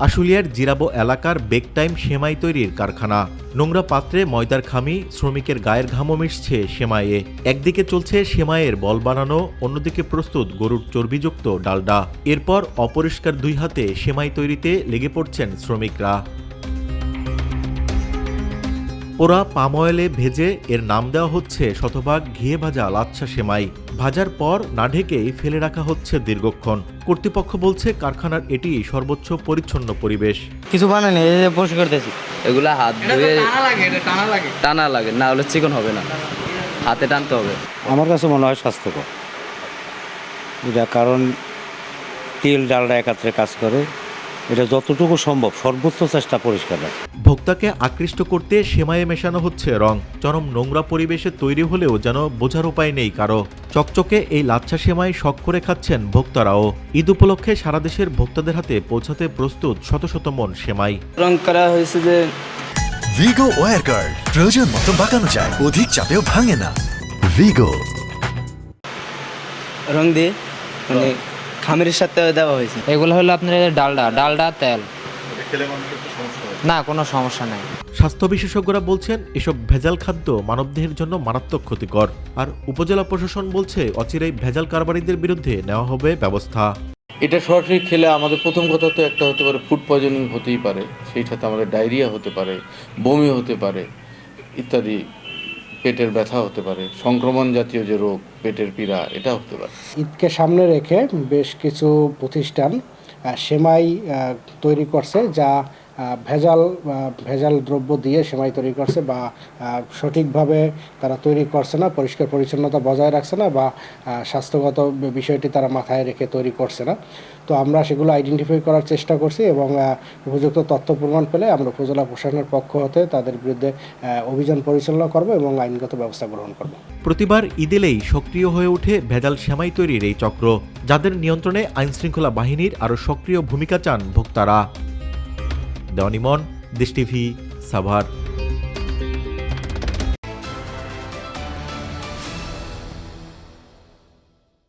আশুলিয়ার জিরাবো এলাকার bake time সেমাই তৈরির কারখানা। নোংরা পাত্রে ময়দার খামি, শ্রমিকের গায়ের ঘামও মিশছে সেমাইয়ে। একদিকে চলছে সেমাইয়ের বল বানানো, অন্যদিকে প্রস্তুত গরুর চর্বিযুক্ত ডালডা। এরপর অপরিষ্কার দুই হাতে সেমাই তৈরিতে লেগে পড়ছেন শ্রমিকরা। পোড়া পাম অয়েলে ভেজে এর নাম দেওয়া হচ্ছে শতভাগ ঘিয়ে ভাজা লাচ্ছা সেমাই। ভাজার পর না ঢেকেই ফেলে রাখা হচ্ছে দীর্ঘক্ষণ। কর্তৃপক্ষ বলছে কারখানার এটি সর্বোচ্চ পরিচ্ছন্ন পরিবেশ। কিছু বানানি, এই যে বসে করতেছি, এগুলা হাত ধুয়ে টানা লাগে, না হলে চিকন হবে না, হাতে টানতে হবে। আমার কাছে মনে হয় স্বাস্থ্যকর এটা, কারণ তেল ডালটা একাত্রে কাজ করে। এটা যতটুকু সম্ভব সর্বোচ্চ চেষ্টা পরিষ্কার রাখে। ভোক্তাকে আকৃষ্ট করতে সেমাইয়ে মেশানো হচ্ছে রং। চরম নোংরা পরিবেশে তৈরি হলেও যেন বোঝার উপায় নেই কারো। চকচকে এই লাচ্ছা সেমাই শখ করে খাচ্ছেন ভোক্তারাও। ঈদ উপলক্ষে সারা দেশের ভোক্তাদের হাতে পৌঁছাতে প্রস্তুত শত শত মন সেমাই। রং করা হয়েছে যে ভিগো ওয়্যার গার্ড, প্রয়োজন মতো বাঁকানো যায়, অধিক চাপেও ভাঙে না। ভিগো রং দিয়ে মানে খামের সাথে দেওয়া হয়েছে। এগুলো হলো আপনার ডালডা তেল। না, কোনো সমস্যা নাই। স্বাস্থ্য বিশেষজ্ঞরা বলছেন এসব ভেজাল খাদ্য মানবদেহের জন্য মারাত্মক ক্ষতিকর। আর উপজেলা প্রশাসন বলছে অচিরেই ভেজাল কারবারিদের বিরুদ্ধে নেওয়া হবে ব্যবস্থা। এটা সরাসরি খেলে আমাদের প্রথম কথা তো একটা হতে পারে ফুড পয়জনিং হতেই পারে, সেই সাথে আমাদের ডায়রিয়া হতে পারে, বমি হতে পারে ইত্যাদি, পেটের ব্যথা হতে পারে, সংক্রমণ জাতীয় যে রোগ, পেটের পীড়া, এটা হতে পারে। ঈদকে সামনে রেখে বেশ কিছু প্রতিষ্ঠান সেমাই তৈরি করছে, যা ভেজাল দ্রব্য দিয়ে সেমাই তৈরি করছে, বা সঠিকভাবে তারা তৈরি করছে না, পরিষ্কার পরিচ্ছন্নতা বজায় রাখছে না, বা স্বাস্থ্যগত বিষয়টি তারা মাথায় রেখে তৈরি করছে না। তো আমরা সেগুলো আইডেন্টিফাই করার চেষ্টা করছি এবং উপযুক্ত তথ্য প্রমাণ পেলে আমরা উপজেলা প্রশাসনের পক্ষ হতে তাদের বিরুদ্ধে অভিযান পরিচালনা করব এবং আইনগত ব্যবস্থা গ্রহণ করব। প্রতিবার ঈদ এলেই সক্রিয় হয়ে ওঠে ভেজাল সেমাই তৈরির এই চক্র, যাদের নিয়ন্ত্রণে আইনশৃঙ্খলা বাহিনীর আরও সক্রিয় ভূমিকা চান ভোক্তারা। দেওয়ানিমন, দেশ টিভি, সাভার।